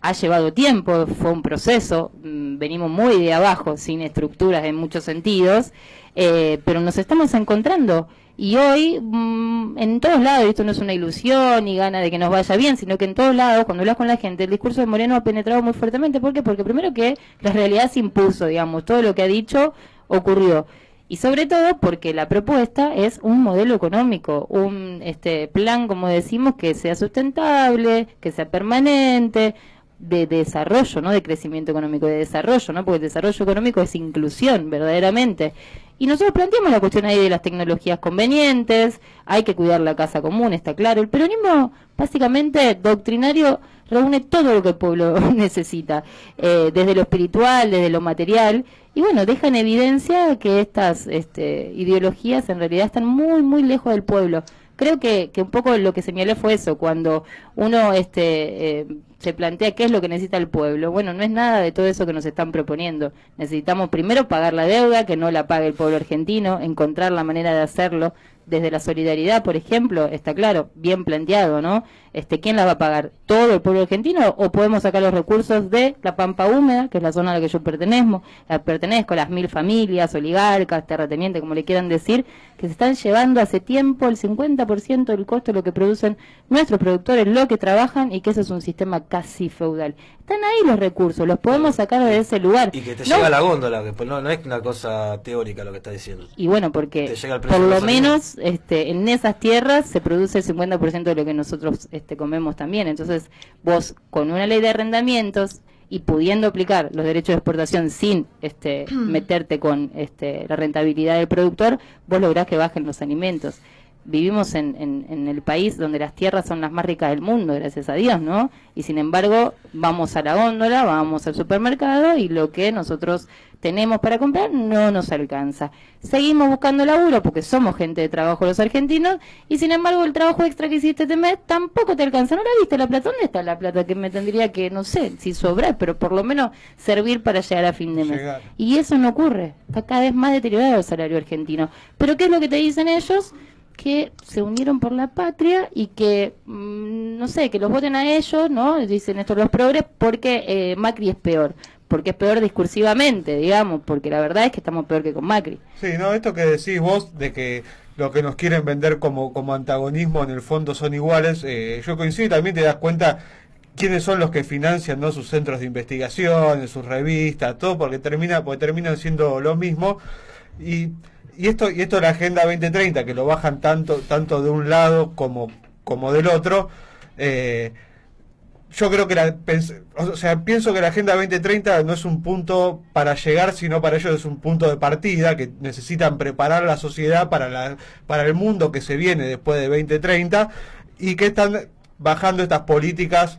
B: Ha llevado tiempo, fue un proceso, venimos muy de abajo, sin estructuras en muchos sentidos, pero nos estamos encontrando. Y hoy, en todos lados, esto no es una ilusión ni gana de que nos vaya bien, sino que en todos lados, cuando hablas con la gente, el discurso de Moreno ha penetrado muy fuertemente. ¿Por qué? Porque primero que la realidad se impuso, digamos, todo lo que ha dicho ocurrió. Y sobre todo porque la propuesta es un modelo económico, un plan, como decimos, que sea sustentable, que sea permanente, de desarrollo, no de crecimiento económico, de desarrollo, ¿no? Porque el desarrollo económico es inclusión, verdaderamente. Y nosotros planteamos la cuestión ahí de las tecnologías convenientes, hay que cuidar la casa común, está claro. El peronismo, básicamente, doctrinario, reúne todo lo que el pueblo necesita, desde lo espiritual, desde lo material, y bueno, deja en evidencia que estas ideologías en realidad están muy, muy lejos del pueblo. Creo que un poco lo que señalé fue eso, cuando uno se plantea qué es lo que necesita el pueblo. Bueno, no es nada de todo eso que nos están proponiendo. Necesitamos primero pagar la deuda, que no la pague el pueblo argentino, encontrar la manera de hacerlo desde la solidaridad, por ejemplo, está claro, bien planteado, ¿no? ¿Quién la va a pagar? ¿Todo el pueblo argentino? ¿O podemos sacar los recursos de la Pampa Húmeda, que es la zona a la que yo pertenezco, las 1000 familias, oligarcas, terratenientes, como le quieran decir, que se están llevando hace tiempo el 50% del costo de lo que producen nuestros productores, lo que trabajan, y que eso es un sistema casi feudal. Están ahí los recursos, los podemos sacar de ese lugar.
C: Y que te
B: No-
C: llega la góndola, que pues no es una cosa teórica lo que está diciendo.
B: Y bueno, porque
C: Te llega el precio
B: por
C: de
B: lo
C: los
B: menos en esas tierras se produce el 50% de lo que nosotros comemos también. Entonces, vos con una ley de arrendamientos y pudiendo aplicar los derechos de exportación sin meterte con la rentabilidad del productor, vos lográs que bajen los alimentos. Vivimos en el país donde las tierras son las más ricas del mundo, gracias a Dios, ¿no? Y sin embargo, vamos a la góndola, vamos al supermercado y lo que nosotros tenemos para comprar no nos alcanza. Seguimos buscando laburo porque somos gente de trabajo los argentinos y sin embargo el trabajo extra que hiciste este mes tampoco te alcanza. ¿No la viste la plata? ¿Dónde está la plata que me tendría que, no sé, si sobrar, pero por lo menos servir para llegar a fin de mes?
D: Llegar.
B: Y eso no ocurre. Está cada vez más deteriorado el salario argentino. ¿Pero qué es lo que te dicen ellos? Que se unieron por la patria y que, no sé, que los voten a ellos, ¿no? Dicen esto los progres, porque Macri es peor. Porque es peor discursivamente, digamos, porque la verdad es que estamos peor que con Macri.
D: Sí, no, esto que decís vos de que lo que nos quieren vender como antagonismo en el fondo son iguales, yo coincido y también te das cuenta quiénes son los que financian, ¿no?, sus centros de investigación, sus revistas, todo porque terminan siendo lo mismo. Y esto de la Agenda 2030, que lo bajan tanto de un lado como del otro, yo creo que pienso que la Agenda 2030 no es un punto para llegar, sino para ellos es un punto de partida, que necesitan preparar la sociedad para el mundo que se viene después de 2030, y que están bajando estas políticas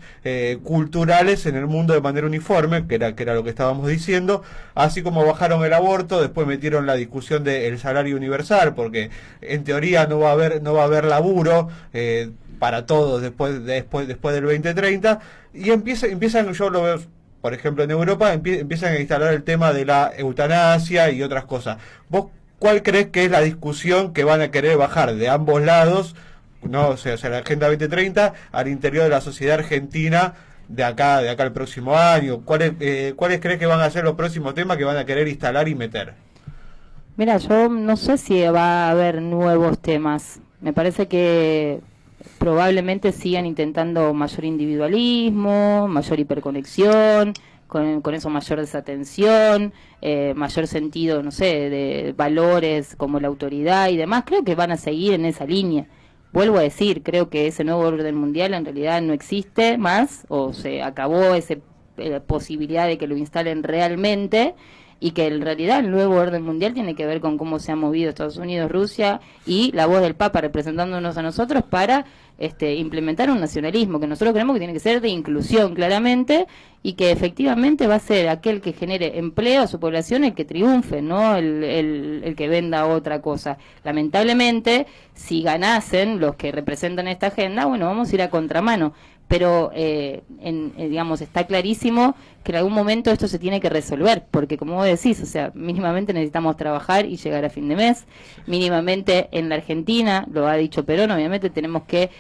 D: culturales en el mundo de manera uniforme, que era lo que estábamos diciendo, así como bajaron el aborto, después metieron la discusión del salario universal, porque en teoría no va a haber laburo para todos después del 2030, y empiezan, yo lo veo, por ejemplo en Europa, empiezan a instalar el tema de la eutanasia y otras cosas. ¿Vos cuál crees que es la discusión que van a querer bajar de ambos lados? No, o sea, la Agenda 2030 al interior de la sociedad argentina de acá al próximo año. ¿Cuáles crees que van a ser los próximos temas que van a querer instalar y meter?
B: Mira, yo no sé si va a haber nuevos temas. Me parece que probablemente sigan intentando mayor individualismo, mayor hiperconexión, con eso mayor desatención, mayor sentido, no sé, de valores como la autoridad y demás. Creo que van a seguir en esa línea. Vuelvo a decir, creo que ese nuevo orden mundial en realidad no existe más, o se acabó esa posibilidad de que lo instalen realmente, y que en realidad el nuevo orden mundial tiene que ver con cómo se ha movido Estados Unidos, Rusia y la voz del Papa representándonos a nosotros para implementar un nacionalismo que nosotros creemos que tiene que ser de inclusión claramente, y que efectivamente va a ser aquel que genere empleo a su población el que triunfe, no el que venda otra cosa. Lamentablemente, si ganasen los que representan esta agenda, bueno, vamos a ir a contramano. Pero, digamos, está clarísimo que en algún momento esto se tiene que resolver, porque como vos decís, o sea, mínimamente necesitamos trabajar y llegar a fin de mes, mínimamente en la Argentina, lo ha dicho Perón, obviamente tenemos que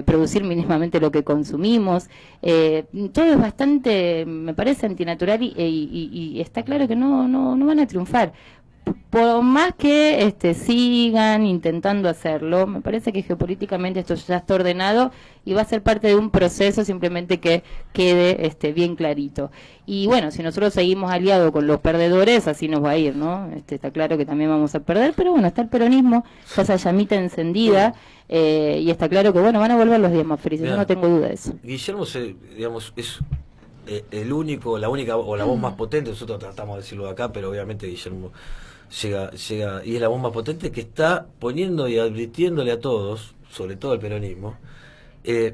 B: producir mínimamente lo que consumimos, todo es bastante, me parece, antinatural y está claro que no van a triunfar. Por más que sigan intentando hacerlo, me parece que geopolíticamente esto ya está ordenado y va a ser parte de un proceso, simplemente que quede bien clarito. Y bueno, si nosotros seguimos aliados con los perdedores, así nos va a ir, ¿no? Está claro que también vamos a perder, pero bueno, está el peronismo, está esa llamita encendida, y está claro que bueno, van a volver los días más felices, yo no tengo duda de eso.
C: Guillermo, digamos, es el único, la única o la voz más potente, nosotros tratamos de decirlo de acá, pero obviamente Guillermo llega y es la voz más potente que está poniendo y advirtiéndole a todos, sobre todo al peronismo.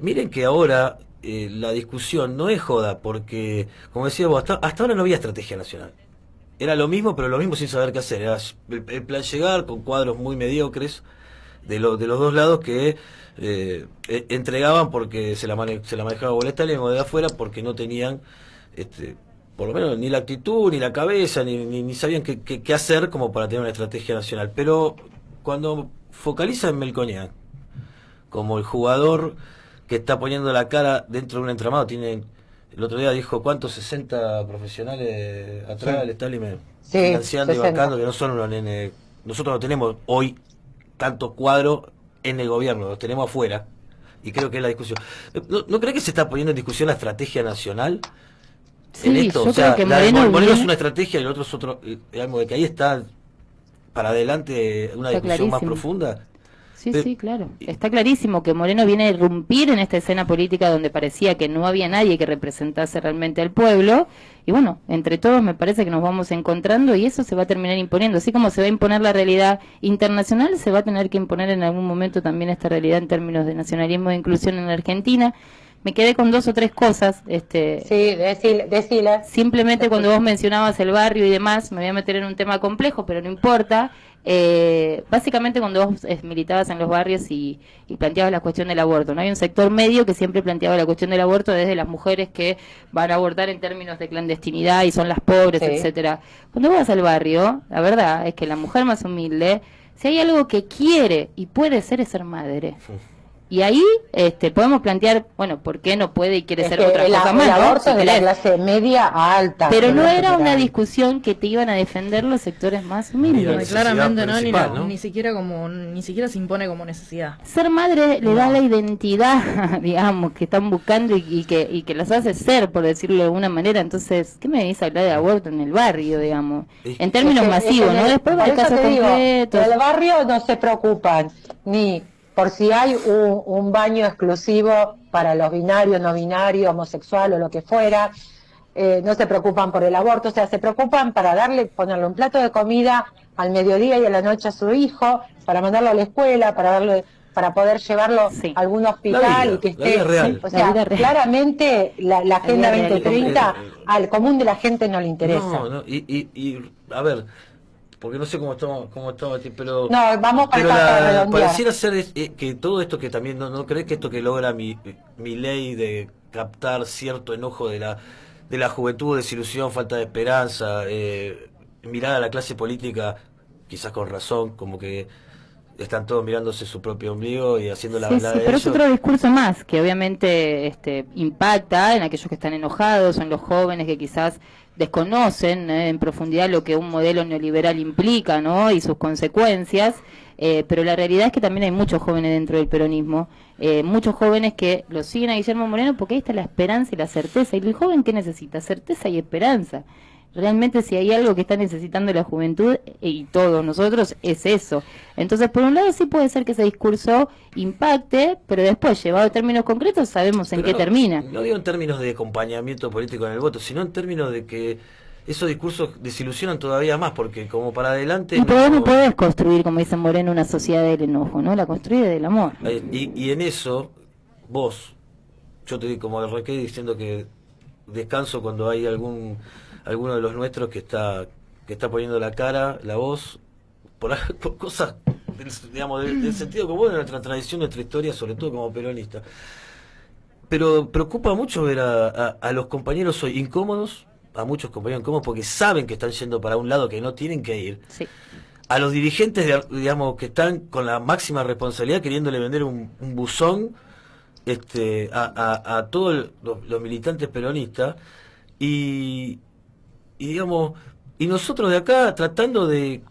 C: Miren que ahora la discusión no es joda, porque, como decía vos, hasta ahora no había estrategia nacional. Era lo mismo, pero lo mismo sin saber qué hacer. Era el plan llegar con cuadros muy mediocres de los dos lados que entregaban porque se la manejaba Bolestali o de afuera, porque no tenían por lo menos ni la actitud, ni la cabeza, ni sabían qué hacer como para tener una estrategia nacional. Pero cuando focaliza en Melconian como el jugador que está poniendo la cara dentro de un entramado, el otro día dijo, ¿cuántos? 60 profesionales atrás del establishment financiando y bancando, que no son unos nenes. Nosotros no tenemos hoy tantos cuadros en el gobierno, los tenemos afuera, y creo que es la discusión. ¿No cree que se está poniendo en discusión la estrategia nacional?
B: Sí,
C: en esto.
B: yo
C: O sea,
B: creo que
C: la de
B: Moreno
C: Moreno es
B: viene-
C: una estrategia y el otro es otro, algo de que ahí está para adelante una
B: Está
C: discusión más
B: clarísimo.
C: profunda.
B: Sí,
C: Pe-
B: sí, claro. Está clarísimo que Moreno viene a irrumpir en esta escena política donde parecía que no había nadie que representase realmente al pueblo. Y bueno, entre todos me parece que nos vamos encontrando y eso se va a terminar imponiendo. Así como se va a imponer la realidad internacional, se va a tener que imponer en algún momento también esta realidad en términos de nacionalismo e inclusión en la Argentina. Me quedé con dos o tres cosas.
A: Sí, decila.
B: Simplemente cuando vos mencionabas el barrio y demás, me voy a meter en un tema complejo, pero no importa. Básicamente cuando vos militabas en los barrios y planteabas la cuestión del aborto, ¿no? Hay un sector medio que siempre planteaba la cuestión del aborto desde las mujeres que van a abortar en términos de clandestinidad y son las pobres,
A: Sí.
B: etcétera. Cuando vos vas al barrio, la verdad es que la mujer más humilde, si hay algo que quiere y puede ser, es ser madre. Y ahí podemos plantear, bueno, ¿por qué no puede y quiere
A: Es
B: ser
A: que
B: otra cosa más?
A: el
B: ¿no?
A: aborto
B: Si
A: es de la
B: querés.
A: clase media a alta.
B: Pero no
A: en
B: era una
A: general.
B: discusión que te iban a defender los sectores más
C: Mira,
B: humildes.
E: No, y
C: necesidad
E: claramente no,
C: principal, ¿no?
E: ni siquiera se impone como necesidad.
B: Ser madre le da la identidad, digamos, que están buscando y que las hace ser, por decirlo de alguna manera. Entonces, ¿qué me venís a hablar de aborto en el barrio, digamos? En términos
A: Es que-
B: masivos,
A: es que
B: ¿no? Después va
A: por
B: el
A: eso
B: caso
A: te digo,
B: concreto.
A: en el barrio no se preocupan ni por si hay un baño exclusivo para los binarios, no binarios, homosexual o lo que fuera. No se preocupan por el aborto, o sea, se preocupan para ponerle un plato de comida al mediodía y a la noche a su hijo, para mandarlo a la escuela, para poder llevarlo
B: Sí.
A: a algún
C: La
A: hospital
C: vida,
A: y que
C: la
A: esté.
C: vida real.
A: O
B: La
A: sea,
B: vida real.
A: claramente la Agenda
B: vida real.
A: 2030 al común de la gente no le interesa.
C: No, a ver, porque no sé cómo estamos aquí, pero
A: No, vamos
C: pero
A: para redondear.
C: pareciera ser que todo esto que también no crees que esto que logra mi ley de captar cierto enojo de la juventud, desilusión, falta de esperanza, mirar a la clase política, quizás con razón, como que están todos mirándose su propio ombligo y haciendo la
B: Sí,
C: verdad
B: sí,
C: de
B: pero es
C: ellos.
B: otro discurso más que obviamente impacta en aquellos que están enojados, en los jóvenes que quizás desconocen en profundidad lo que un modelo neoliberal implica, ¿no? Y sus consecuencias. Pero la realidad es que también hay muchos jóvenes dentro del peronismo, muchos jóvenes que lo siguen a Guillermo Moreno porque ahí está la esperanza y la certeza. ¿Y el joven qué necesita? Certeza y esperanza. Realmente si hay algo que está necesitando la juventud y todos nosotros es eso. Entonces, por un lado sí puede ser que ese discurso impacte, pero después, llevado a términos concretos, sabemos en
C: Pero
B: qué
C: no,
B: termina.
C: No digo en términos de acompañamiento político en el voto, sino en términos de que esos discursos desilusionan todavía más, porque como para adelante...
B: Y pero vos no podés construir, como dice Moreno, una sociedad del enojo, ¿no? La construye del amor.
C: Y en eso, vos, yo te digo como el Reque diciendo que descanso cuando hay alguno de los nuestros que está poniendo la cara, la voz, por cosas, digamos, del sentido común de nuestra tradición, nuestra historia, sobre todo como peronista. Pero preocupa mucho ver a los compañeros hoy incómodos, a muchos compañeros incómodos, porque saben que están yendo para un lado que no tienen que ir.
B: Sí.
C: A los dirigentes, digamos, que están con la máxima responsabilidad queriéndole vender un buzón a todos los militantes peronistas y digamos, y nosotros de acá tratando de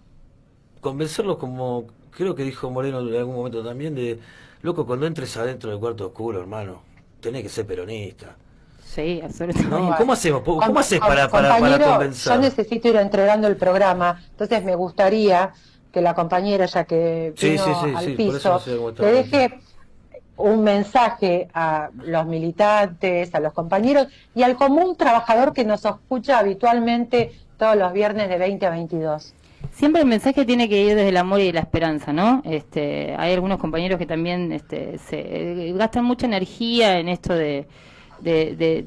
C: convencerlos, como creo que dijo Moreno en algún momento también, de loco, cuando entres adentro del cuarto oscuro, hermano, tenés que ser peronista.
B: Sí, absolutamente.
C: ¿No? ¿Cómo hacemos? ¿Cómo haces para
A: Compañero,
C: convencer?
A: yo necesito ir entregando el programa, entonces me gustaría que la compañera, ya que
C: Sí,
A: vino
C: sí,
A: al
C: por eso
A: piso,
C: no sé cómo está.
A: le deje un mensaje a los militantes, a los compañeros y al común trabajador que nos escucha habitualmente todos los viernes de 20 a 22.
B: Siempre el mensaje tiene que ir desde el amor y la esperanza, ¿no? Hay algunos compañeros que también se gastan mucha energía en esto de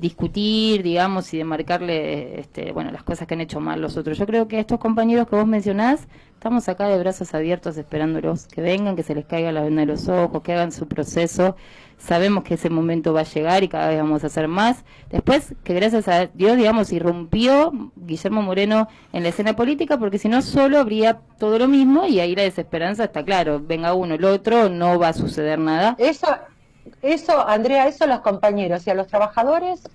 B: discutir, digamos, y de marcarle, bueno, las cosas que han hecho mal los otros. Yo creo que estos compañeros que vos mencionás, estamos acá de brazos abiertos esperándolos, que vengan, que se les caiga la venda de los ojos, que hagan su proceso. Sabemos que ese momento va a llegar y cada vez vamos a hacer más. Después, que gracias a Dios, digamos, irrumpió Guillermo Moreno en la escena política, porque si no, solo habría todo lo mismo y ahí la desesperanza está claro. Venga uno, el otro, no va a suceder nada.
A: Eso, Andrea, eso a los compañeros y a los trabajadores.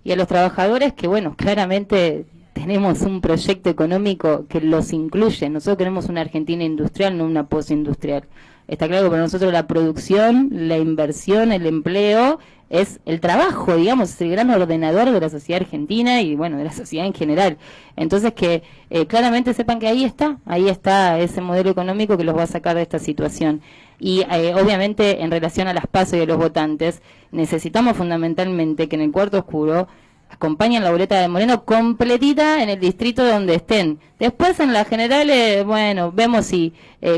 B: Y a los trabajadores que, bueno, claramente tenemos un proyecto económico que los incluye. Nosotros queremos una Argentina industrial, no una postindustrial. Está claro que para nosotros la producción, la inversión, el empleo es el trabajo, digamos, es el gran ordenador de la sociedad argentina y bueno, de la sociedad en general. Entonces que claramente sepan que ahí está ese modelo económico que los va a sacar de esta situación. Y obviamente en relación a las PASO y a los votantes, necesitamos fundamentalmente que en el cuarto oscuro acompañen la boleta de Moreno completita en el distrito donde estén. Después en las generales, bueno, vemos si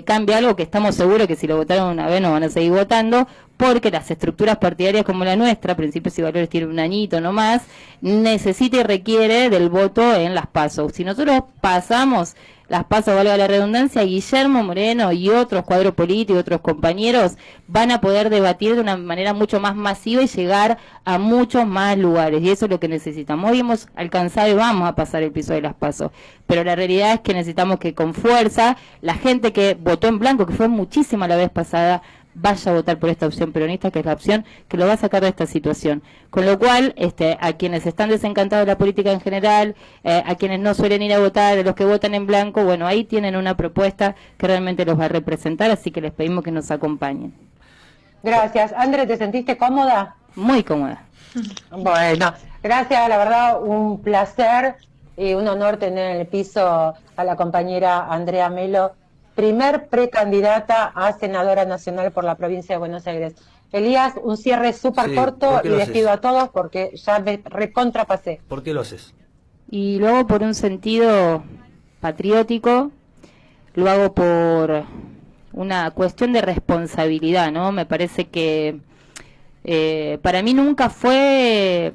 B: cambia algo, que estamos seguros que si lo votaron una vez no van a seguir votando, porque las estructuras partidarias como la nuestra, Principios y Valores tiene un añito nomás, necesita y requiere del voto en las PASO. Si nosotros pasamos las PASO, valga la redundancia, Guillermo Moreno y otros cuadros políticos, otros compañeros, van a poder debatir de una manera mucho más masiva y llegar a muchos más lugares, y eso es lo que necesitamos. Hoy hemos alcanzado y vamos a pasar el piso de las PASO, pero la realidad es que necesitamos que con fuerza la gente que votó en blanco, que fue muchísima la vez pasada, vaya a votar por esta opción peronista, que es la opción que lo va a sacar de esta situación. Con lo cual, a quienes están desencantados de la política en general, a quienes no suelen ir a votar, de los que votan en blanco, bueno, ahí tienen una propuesta que realmente los va a representar, así que les pedimos que nos acompañen.
A: Gracias. André, ¿te sentiste cómoda?
B: Muy cómoda.
A: Bueno, gracias, la verdad, un placer y un honor tener en el piso a la compañera Andrea Melo, primer precandidata a senadora nacional por la provincia de Buenos Aires. Elías, un cierre súper corto y despido a todos porque ya me recontrapasé.
C: ¿Por qué lo haces?
B: Y luego por un sentido patriótico, lo hago por una cuestión de responsabilidad, ¿no? Me parece que para mí nunca fue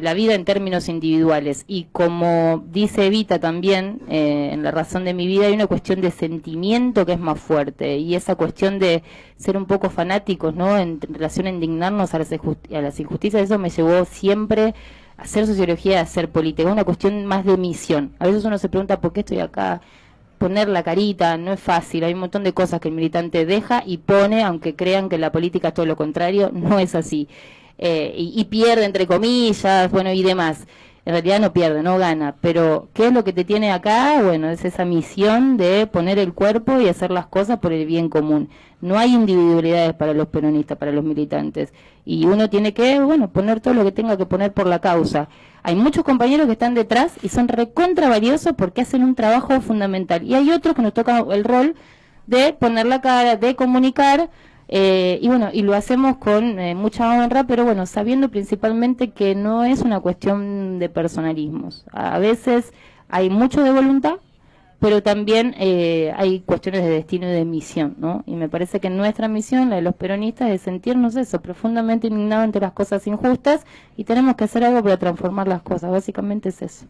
B: la vida en términos individuales, y como dice Evita también en La razón de mi vida, hay una cuestión de sentimiento que es más fuerte, y esa cuestión de ser un poco fanáticos, ¿no? En relación a indignarnos a las injusticias, eso me llevó siempre a hacer sociología, a hacer política, una cuestión más de misión. A veces uno se pregunta ¿por qué estoy acá? Poner la carita no es fácil, hay un montón de cosas que el militante deja y pone, aunque crean que la política es todo lo contrario, no es así, y pierde entre comillas, bueno, y demás. En realidad no pierde, no gana, pero ¿qué es lo que te tiene acá? Bueno, es esa misión de poner el cuerpo y hacer las cosas por el bien común. No hay individualidades para los peronistas, para los militantes, y uno tiene que, bueno, poner todo lo que tenga que poner por la causa. Hay muchos compañeros que están detrás y son recontra valiosos porque hacen un trabajo fundamental, y hay otros que nos toca el rol de poner la cara, de comunicar, y bueno, y lo hacemos con mucha honra, pero bueno, sabiendo principalmente que no es una cuestión de personalismos. A veces hay mucho de voluntad, pero también hay cuestiones de destino y de misión, ¿no? Y me parece que nuestra misión, la de los peronistas, es sentirnos eso, profundamente indignados ante las cosas injustas, y tenemos que hacer algo para transformar las cosas, básicamente es eso.